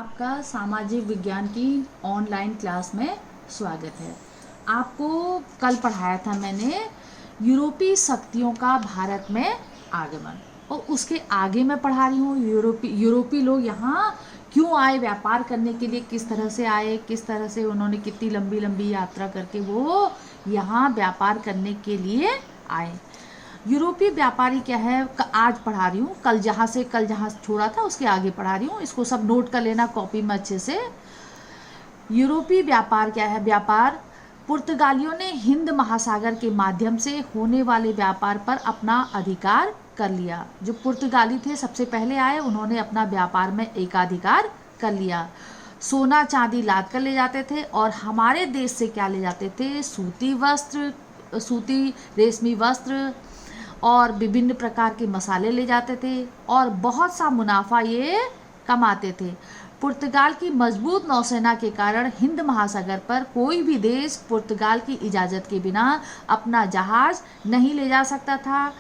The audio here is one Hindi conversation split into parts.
आपका सामाजिक विज्ञान की ऑनलाइन क्लास में स्वागत है। आपको कल पढ़ाया था मैंने यूरोपीय शक्तियों का भारत में आगमन, और उसके आगे मैं पढ़ा रही हूँ यूरोपीय लोग यहाँ क्यों आए, व्यापार करने के लिए किस तरह से आए, किस तरह से उन्होंने कितनी लंबी लंबी यात्रा करके वो यहाँ व्यापार करने के लिए आए। यूरोपीय व्यापारी क्या है, आज पढ़ा रही हूँ, कल जहाँ छोड़ा था उसके आगे पढ़ा रही हूँ। इसको सब नोट कर लेना कॉपी में अच्छे से। यूरोपीय व्यापार क्या है? व्यापार पुर्तगालियों ने हिंद महासागर के माध्यम से होने वाले व्यापार पर अपना अधिकार कर लिया। जो पुर्तगाली थे सबसे पहले आए, उन्होंने अपना व्यापार में एकाधिकार कर लिया। सोना चांदी लाद कर ले जाते थे, और हमारे देश से क्या ले जाते थे? सूती रेशमी वस्त्र और विभिन्न प्रकार के मसाले ले जाते थे, और बहुत सा मुनाफा ये कमाते थे। पुर्तगाल की मजबूत नौसेना के कारण हिंद महासागर पर कोई भी देश पुर्तगाल की इजाज़त के बिना अपना जहाज नहीं ले जा सकता था।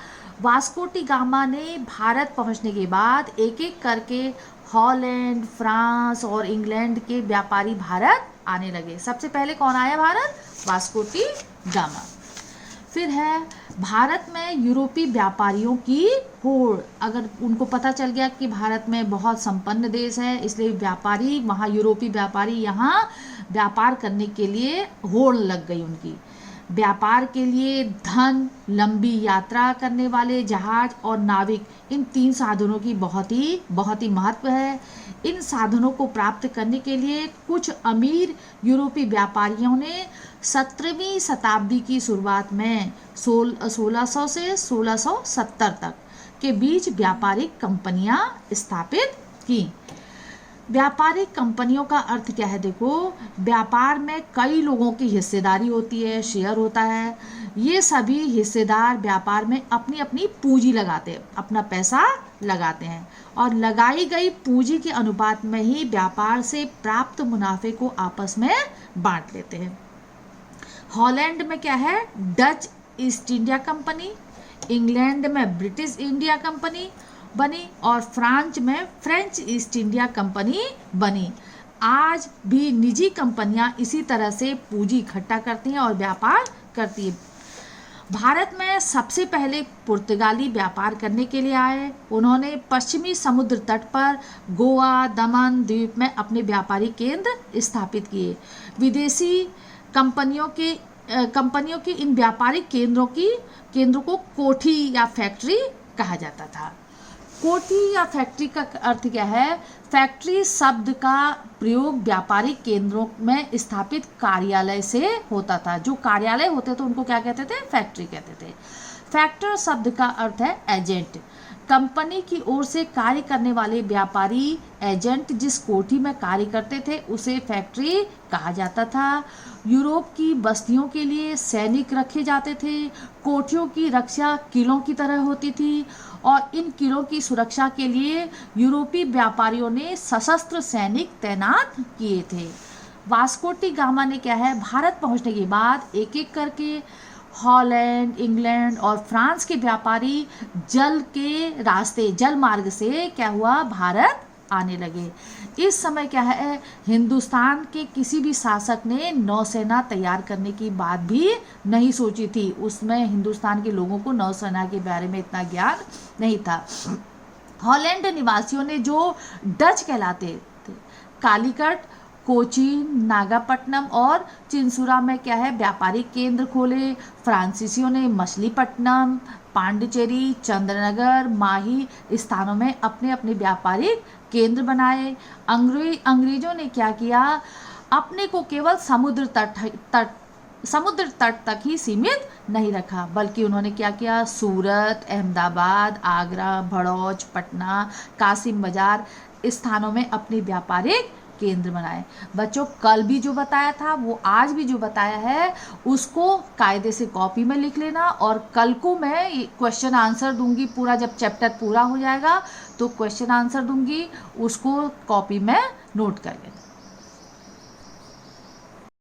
वास्को डी गामा ने भारत पहुंचने के बाद एक एक करके हॉलैंड, फ्रांस और इंग्लैंड के व्यापारी भारत आने लगे। सबसे पहले कौन आया भारत? Vasco D gamma. फिर है भारत में यूरोपीय व्यापारियों की होड़। अगर उनको पता चल गया कि भारत में बहुत संपन्न देश है, इसलिए व्यापारी वहाँ यूरोपीय व्यापारी यहाँ व्यापार करने के लिए होड़ लग गई उनकी। व्यापार के लिए धन, लंबी यात्रा करने वाले जहाज और नाविक, इन तीन साधनों की बहुत ही महत्व है। इन साधनों को प्राप्त करने के लिए कुछ अमीर यूरोपीय व्यापारियों ने 17वीं शताब्दी की शुरुआत में 1600 से 1670 तक के बीच व्यापारिक कंपनियां स्थापित की। व्यापारिक कंपनियों का अर्थ क्या है? देखो, व्यापार में कई लोगों की हिस्सेदारी होती है, शेयर होता है। ये सभी हिस्सेदार व्यापार में अपनी अपनी पूंजी लगाते हैं, अपना पैसा लगाते हैं, और लगाई गई पूंजी के अनुपात में ही व्यापार से प्राप्त मुनाफे को आपस में बांट लेते हैं। हॉलैंड में क्या है? Dutch east India company, England में ब्रिटिश इंडिया कंपनी बनी, और फ्रांस में फ्रेंच ईस्ट इंडिया कंपनी बनी। आज भी निजी कंपनियां इसी तरह से पूंजी इकट्ठा करती हैं और व्यापार करती हैं। भारत में सबसे पहले पुर्तगाली व्यापार करने के लिए आए। उन्होंने पश्चिमी समुद्र तट पर गोवा, दमन द्वीप में अपने व्यापारी केंद्र स्थापित किए। विदेशी कंपनियों के इन व्यापारिक केंद्रों को कोठी या फैक्ट्री कहा जाता था। कोठी या फैक्ट्री का अर्थ क्या है? फैक्ट्री शब्द का प्रयोग व्यापारिक केंद्रों में स्थापित कार्यालय से होता था। जो कार्यालय होते थे उनको क्या कहते थे? फैक्ट्री कहते थे। फैक्टर शब्द का अर्थ है एजेंट। कंपनी की ओर से कार्य करने वाले व्यापारी एजेंट जिस कोठी में कार्य करते थे उसे फैक्ट्री कहा जाता था। यूरोप की बस्तियों के लिए सैनिक रखे जाते थे। कोठियों की रक्षा किलों की तरह होती थी, और इन किलों की सुरक्षा के लिए यूरोपीय व्यापारियों ने सशस्त्र सैनिक तैनात किए थे। वास्को डी गामा ने क्या है? भारत पहुंचने के बाद एक एक करके हॉलैंड, इंग्लैंड और फ्रांस के व्यापारी जल मार्ग से क्या हुआ? भारत आने लगे। इस समय क्या है? हिंदुस्तान के किसी भी शासक ने नौसेना तैयार करने की बात भी नहीं सोची थी। उसमें हिंदुस्तान के लोगों को नौसेना के बारे में इतना ज्ञान नहीं था। हॉलैंड निवासियों ने, जो डच कहलाते थे, कालीकट, कोचीन, नागापट्टनम और चिंसुरा में क्या है? व्यापारिक केंद्र खोले। फ्रांसीसियों ने मछलीपट्टनम, पांडिचेरी, चंद्रनगर, माही स्थानों में अपने अपने व्यापारिक केंद्र बनाए। अंग्रेजों ने क्या किया? अपने को केवल समुद्र तट तक ही सीमित नहीं रखा, बल्कि उन्होंने क्या किया? सूरत, अहमदाबाद, आगरा, भड़ौच, पटना, कासिम बाजार स्थानों में अपने व्यापारिक केंद्र बनाए। बच्चों, कल भी जो बताया था वो आज भी जो बताया है उसको कायदे से कॉपी में लिख लेना, और कल को मैं क्वेश्चन आंसर दूंगी। पूरा जब चैप्टर पूरा हो जाएगा तो क्वेश्चन आंसर दूंगी, उसको कॉपी में नोट कर लेना।